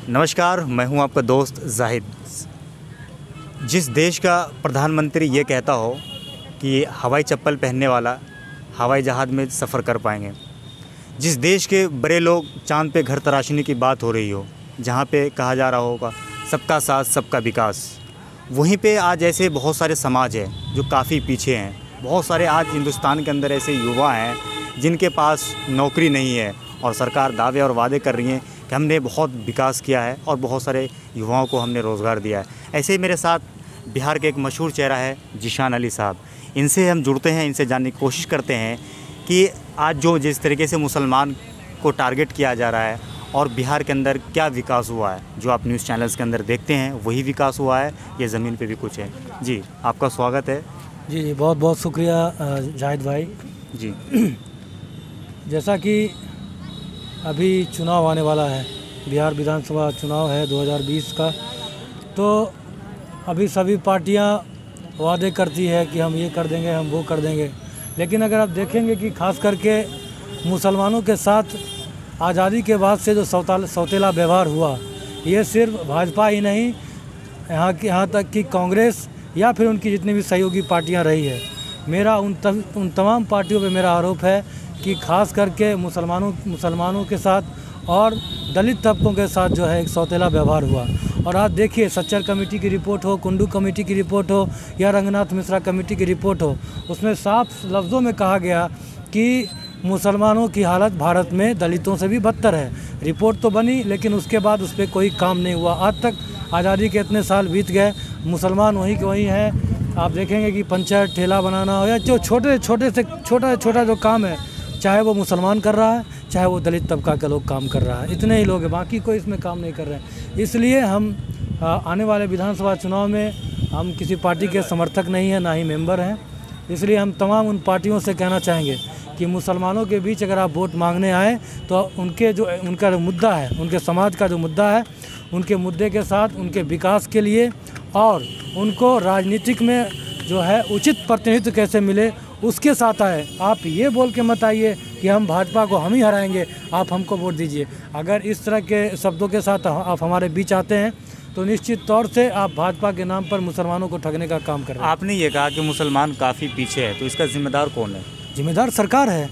नमस्कार, मैं हूं आपका दोस्त जाहिद। जिस देश का प्रधानमंत्री ये कहता हो कि हवाई चप्पल पहनने वाला हवाई जहाज़ में सफ़र कर पाएंगे, जिस देश के बड़े लोग चाँद पे घर तराशने की बात हो रही हो, जहाँ पे कहा जा रहा होगा सबका साथ सबका विकास, वहीं पे आज ऐसे बहुत सारे समाज हैं जो काफ़ी पीछे हैं। बहुत सारे आज हिंदुस्तान के अंदर ऐसे युवा हैं जिनके पास नौकरी नहीं है और सरकार दावे और वादे कर रही है कि हमने बहुत विकास किया है और बहुत सारे युवाओं को हमने रोज़गार दिया है। ऐसे ही मेरे साथ बिहार के एक मशहूर चेहरा है ज़ीशान अली साहब। इनसे हम जुड़ते हैं, इनसे जानने की कोशिश करते हैं कि आज जो जिस तरीके से मुसलमान को टारगेट किया जा रहा है और बिहार के अंदर क्या विकास हुआ है, जो आप न्यूज़ चैनल्स के अंदर देखते हैं वही विकास हुआ है, ये ज़मीन पे भी कुछ है। जी, आपका स्वागत है। जी, बहुत बहुत शुक्रिया जाहिद भाई। जी, जैसा कि अभी चुनाव आने वाला है, बिहार विधानसभा चुनाव है 2020 का, तो अभी सभी पार्टियां वादे करती है कि हम ये कर देंगे, हम वो कर देंगे, लेकिन अगर आप देखेंगे कि खास करके मुसलमानों के साथ आज़ादी के बाद से जो सौतेला व्यवहार हुआ, ये सिर्फ भाजपा ही नहीं, यहाँ तक कि कांग्रेस या फिर उनकी जितनी भी सहयोगी पार्टियां रही है, मेरा उन तमाम पार्टियों पे मेरा आरोप है कि खास करके मुसलमानों के साथ और दलित तबकों के साथ जो है एक सौतेला व्यवहार हुआ। और आज देखिए, सच्चर कमेटी की रिपोर्ट हो, कुंडू कमेटी की रिपोर्ट हो या रंगनाथ मिश्रा कमेटी की रिपोर्ट हो, उसमें साफ लफ्ज़ों में कहा गया कि मुसलमानों की हालत भारत में दलितों से भी बदतर है। रिपोर्ट तो बनी, लेकिन उसके बाद उस पर कोई काम नहीं हुआ। आज तक आज़ादी के इतने साल बीत गए, मुसलमान वहीं के वहीं हैं। आप देखेंगे कि पंचायत ठेला बनाना हो या जो छोटा जो काम है, चाहे वो मुसलमान कर रहा है, चाहे वो दलित तबका के लोग काम कर रहा है, इतने ही लोग हैं, बाकी कोई इसमें काम नहीं कर रहे हैं। इसलिए हम आने वाले विधानसभा चुनाव में हम किसी पार्टी के समर्थक नहीं हैं, ना ही मेंबर हैं। इसलिए हम तमाम उन पार्टियों से कहना चाहेंगे कि मुसलमानों के बीच अगर आप वोट मांगने आए तो उनका जो मुद्दा है, उनके समाज का जो मुद्दा है, उनके मुद्दे के साथ उनके विकास के लिए और उनको राजनीतिक में जो है उचित प्रतिनिधित्व कैसे मिले, उसके साथ आए। आप ये बोल के मत आइए कि हम भाजपा को हम ही हराएंगे, आप हमको वोट दीजिए। अगर इस तरह के शब्दों के साथ आप हमारे बीच आते हैं तो निश्चित तौर से आप भाजपा के नाम पर मुसलमानों को ठगने का काम कर रहे हैं। आपने ये कहा कि मुसलमान काफ़ी पीछे है, तो इसका जिम्मेदार कौन है? जिम्मेदार सरकार है।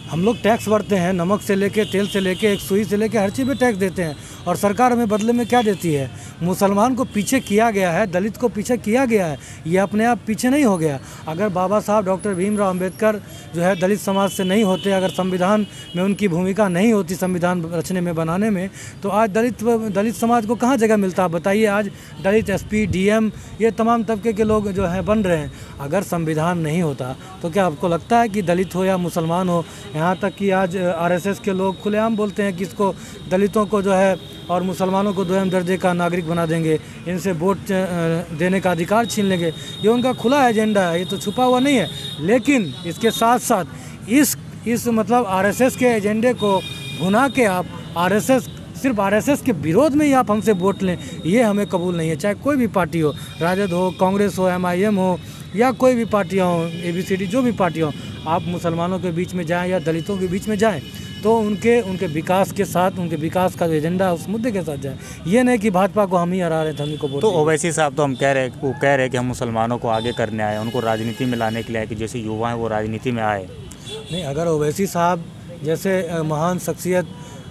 हम लोग टैक्स भरते हैं, नमक से लेके, तेल से लेके, एक सुई से लेके, हर चीज़ पे टैक्स देते हैं, और सरकार हमें बदले में क्या देती है? मुसलमान को पीछे किया गया है, दलित को पीछे किया गया है, ये अपने आप पीछे नहीं हो गया। अगर बाबा साहब डॉक्टर भीमराव अंबेडकर जो है दलित समाज से नहीं होते, अगर संविधान में उनकी भूमिका नहीं होती संविधान रचने में, बनाने में, तो आज दलित समाज को कहाँ जगह मिलता? आप बताइए। आज दलित SP, DM ये तमाम तबके के लोग जो हैं बन रहे हैं। अगर संविधान नहीं होता तो क्या आपको लगता है कि दलित हो या मुसलमान हो, यहाँ तक कि आज RSS के लोग खुलेआम बोलते हैं कि इसको दलितों को जो है और मुसलमानों को दोयम दर्जे का नागरिक बना देंगे, इनसे वोट देने का अधिकार छीन लेंगे। ये उनका खुला एजेंडा है, ये तो छुपा हुआ नहीं है। लेकिन इसके साथ साथ इस मतलब RSS के एजेंडे को भुना के आप सिर्फ RSS के विरोध में ही आप हमसे वोट लें, ये हमें कबूल नहीं है। चाहे कोई भी पार्टी हो, राजद हो, कांग्रेस हो, MIM हो या कोई भी पार्टियाँ हो, ABCD जो भी पार्टियाँ हो, आप मुसलमानों के बीच में जाएं या दलितों के बीच में जाएं तो उनके विकास के साथ, उनके विकास का जो एजेंडा है उस मुद्दे के साथ जाए। ये नहीं कि भाजपा को हम ही हरा रहे थे, हम ही को वोट। तो ओवैसी साहब तो वो कह रहे हैं कि हम मुसलमानों को आगे करने आए, उनको राजनीति में लाने के लिए आए, कि जैसे युवा हैं वो राजनीति में आए। नहीं, अगर ओवैसी साहब जैसे महान शख्सियत,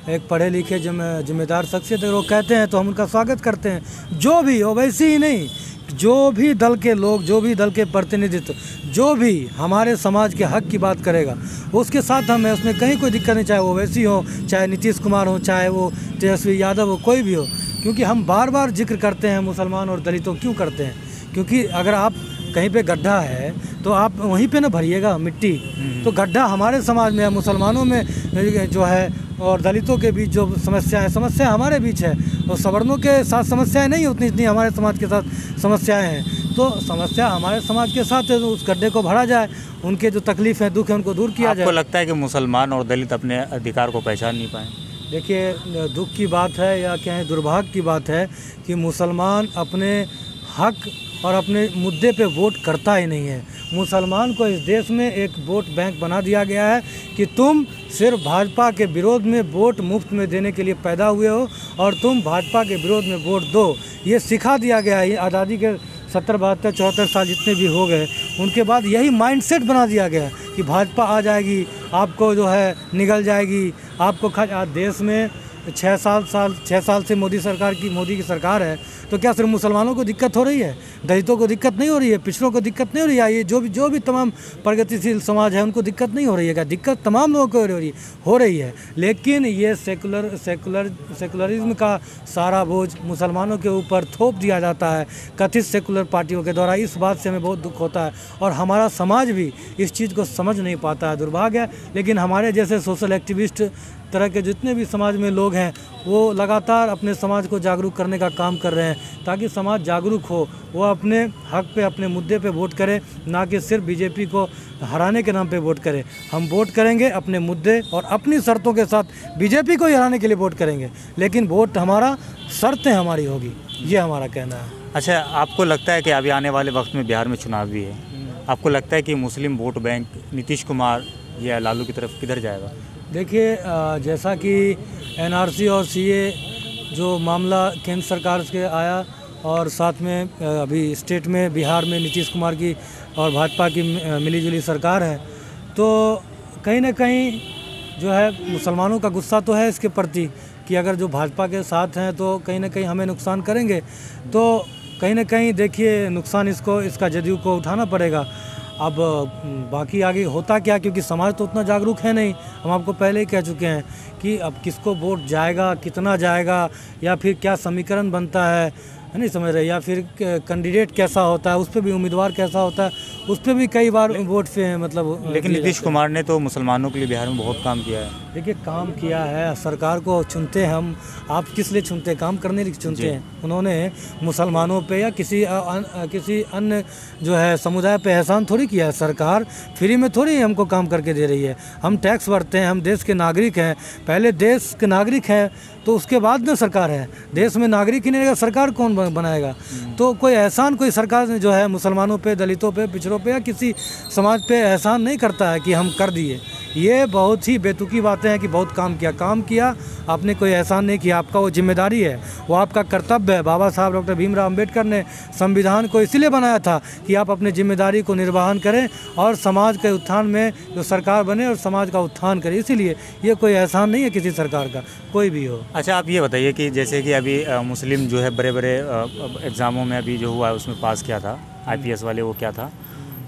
एक पढ़े लिखे जिम्मेदार शख्सियत अगर वो कहते हैं तो हम उनका स्वागत करते हैं। जो भी, ओवैसी ही नहीं, जो भी दल के लोग, जो भी दल के प्रतिनिधित्व, जो भी हमारे समाज के हक की बात करेगा उसके साथ हम हैं, उसमें कहीं कोई दिक्कत नहीं। चाहे वो ओवैसी हो, चाहे नीतीश कुमार हो, चाहे वो तेजस्वी यादव हो, कोई भी हो। क्योंकि हम बार बार जिक्र करते हैं मुसलमान और दलितों, क्यों करते हैं? क्योंकि अगर आप कहीं पे गड्ढा है तो आप वहीं पे ना भरिएगा मिट्टी। तो गड्ढा हमारे समाज में है, मुसलमानों में जो है और दलितों के बीच जो समस्या हमारे बीच है, और सवर्णों के साथ समस्याएं नहीं उतनी जितनी हमारे समाज के साथ समस्याएं हैं। तो समस्या हमारे समाज के साथ है, तो उस गड्ढे को भरा जाए, उनके जो तकलीफ है, दुख है, उनको दूर किया जाए। आपको लगता है कि मुसलमान और दलित अपने अधिकार को पहचान नहीं पाए? देखिए, दुख की बात है या क्या है, दुर्भाग्य की बात है कि मुसलमान अपने हक और अपने मुद्दे पे वोट करता ही नहीं है। मुसलमान को इस देश में एक वोट बैंक बना दिया गया है कि तुम सिर्फ भाजपा के विरोध में वोट मुफ्त में देने के लिए पैदा हुए हो और तुम भाजपा के विरोध में वोट दो, ये सिखा दिया गया है। आज़ादी के 70, 72, 74 साल जितने भी हो गए, उनके बाद यही माइंडसेट बना दिया गया कि भाजपा आ जाएगी, आपको जो है निगल जाएगी, आपको आज देश में 6 साल से मोदी की सरकार है, तो क्या सिर्फ मुसलमानों को दिक्कत हो रही है? दलितों को दिक्कत नहीं हो रही है? पिछड़ों को दिक्कत नहीं हो रही है? ये जो भी तमाम प्रगतिशील समाज है उनको दिक्कत नहीं हो रही है क्या? दिक्कत तमाम लोगों को हो रही है। लेकिन ये सेकुलरिज्म का सारा बोझ मुसलमानों के ऊपर थोप दिया जाता है कथित सेकुलर पार्टियों के द्वारा। इस बात से हमें बहुत दुख होता है और हमारा समाज भी इस चीज़ को समझ नहीं पाता है, दुर्भाग्य है। लेकिन हमारे जैसे सोशल एक्टिविस्ट तरह के जितने भी समाज में लोग हैं वो लगातार अपने समाज को जागरूक करने का काम कर रहे हैं ताकि समाज जागरूक हो, वो अपने हक पे, अपने मुद्दे पे वोट करे, ना कि सिर्फ बीजेपी को हराने के नाम पे वोट करे। हम वोट करेंगे अपने मुद्दे और अपनी शर्तों के साथ, बीजेपी को ही हराने के लिए वोट करेंगे, लेकिन वोट हमारा शर्तें हमारी होगी, ये हमारा कहना है। अच्छा, आपको लगता है कि अभी आने वाले वक्त में बिहार में चुनाव भी है, आपको लगता है कि मुस्लिम वोट बैंक नीतीश कुमार या लालू की तरफ किधर जाएगा? देखिए, जैसा कि एनआरसी और सीए जो मामला केंद्र सरकार से आया और साथ में अभी स्टेट में बिहार में नीतीश कुमार की और भाजपा की मिलीजुली सरकार है, तो कहीं ना कहीं जो है मुसलमानों का गुस्सा तो है इसके प्रति कि अगर जो भाजपा के साथ हैं तो कहीं ना कहीं हमें नुकसान करेंगे, तो कहीं ना कहीं देखिए नुकसान इसका जदयू को उठाना पड़ेगा। अब बाकी आगे होता क्या, क्योंकि समाज तो उतना जागरूक है नहीं। हम आपको पहले ही कह चुके हैं कि अब किसको वोट जाएगा, कितना जाएगा, या फिर क्या समीकरण बनता है नहीं समझ रहे, या फिर कैंडिडेट कैसा होता है, उस पर भी उम्मीदवार कैसा होता है, उस पर भी कई बार वोट पे मतलब। लेकिन नीतीश कुमार ने तो मुसलमानों के लिए बिहार में बहुत काम किया है। देखिए, काम किया है, सरकार को चुनते हैं हम, आप किस लिए चुनते हैं? काम करने के लिए चुनते हैं। उन्होंने मुसलमानों पे या किसी अन्य जो है समुदाय पे एहसान थोड़ी किया है। सरकार फ्री में थोड़ी हमको काम करके दे रही है। हम टैक्स भरते हैं, हम देश के नागरिक हैं, पहले देश के नागरिक हैं तो उसके बाद में सरकार है। देश में नागरिक ही नहीं रहेगा, सरकार कौन बनाएगा? तो कोई एहसान कोई सरकार ने जो है मुसलमानों पे, दलितों पे, पिछड़ों पे या किसी समाज पे एहसान नहीं करता है कि हम कर दिए। ये बहुत ही बेतुकी बातें हैं कि बहुत काम किया, आपने कोई एहसान नहीं किया। आपका वो जिम्मेदारी है, वो आपका कर्तव्य है। बाबा साहब डॉक्टर भीमराव अंबेडकर ने संविधान को इसलिए बनाया था कि आप अपनी जिम्मेदारी को निर्वहन करें और समाज के उत्थान में जो सरकार बने और समाज का उत्थान करे। इसीलिए ये कोई एहसान नहीं है किसी सरकार का, कोई भी हो। अच्छा, आप ये बताइए कि जैसे कि अभी मुस्लिम जो है बड़े एग्ज़ामों में अभी जो हुआ उसमें पास किया था, IPS वाले, वो क्या था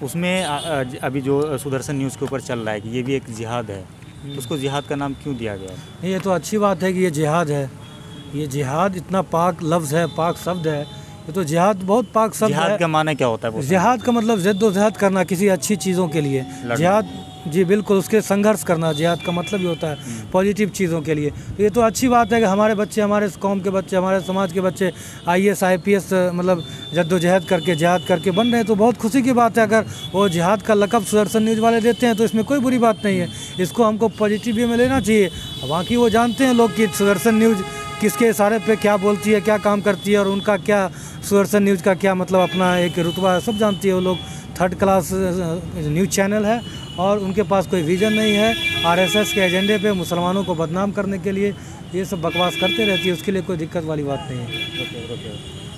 उसमें अभी जो सुदर्शन न्यूज़ के ऊपर चल रहा है कि ये भी एक जिहाद है, तो उसको जिहाद का नाम क्यों दिया गया? नहीं, ये तो अच्छी बात है कि ये जिहाद है। ये जिहाद इतना पाक लफ्ज़ है, पाक शब्द है, ये तो जिहाद बहुत पाक शब्द है। जिहाद का माना क्या होता है? जिहाद का मतलब जद्दोजहद करना किसी अच्छी चीज़ों के लिए। जिहाद, जी बिल्कुल, उसके संघर्ष करना जिहाद का मतलब ही होता है, पॉजिटिव चीज़ों के लिए। तो ये तो अच्छी बात है कि हमारे बच्चे, हमारे कौम के बच्चे, हमारे समाज के बच्चे IAS IPS मतलब जद्दोजहद करके, जिहाद करके बन रहे हैं, तो बहुत खुशी की बात है। अगर वो जिहाद का लक़ब सुदर्शन न्यूज़ वाले देते हैं तो इसमें कोई बुरी बात नहीं है, इसको हमको पॉजिटिव वे में लेना चाहिए। बाकी वो जानते हैं लोग कि सुदर्शन न्यूज़ किसके इशारे पे क्या बोलती है, क्या काम करती है और उनका क्या, सुदर्शन न्यूज़ का क्या मतलब अपना एक रुतबा है, सब जानती है वो लोग। 3rd क्लास न्यूज़ चैनल है और उनके पास कोई विज़न नहीं है। RSS के एजेंडे पे मुसलमानों को बदनाम करने के लिए ये सब बकवास करते रहती है, उसके लिए कोई दिक्कत वाली बात नहीं है।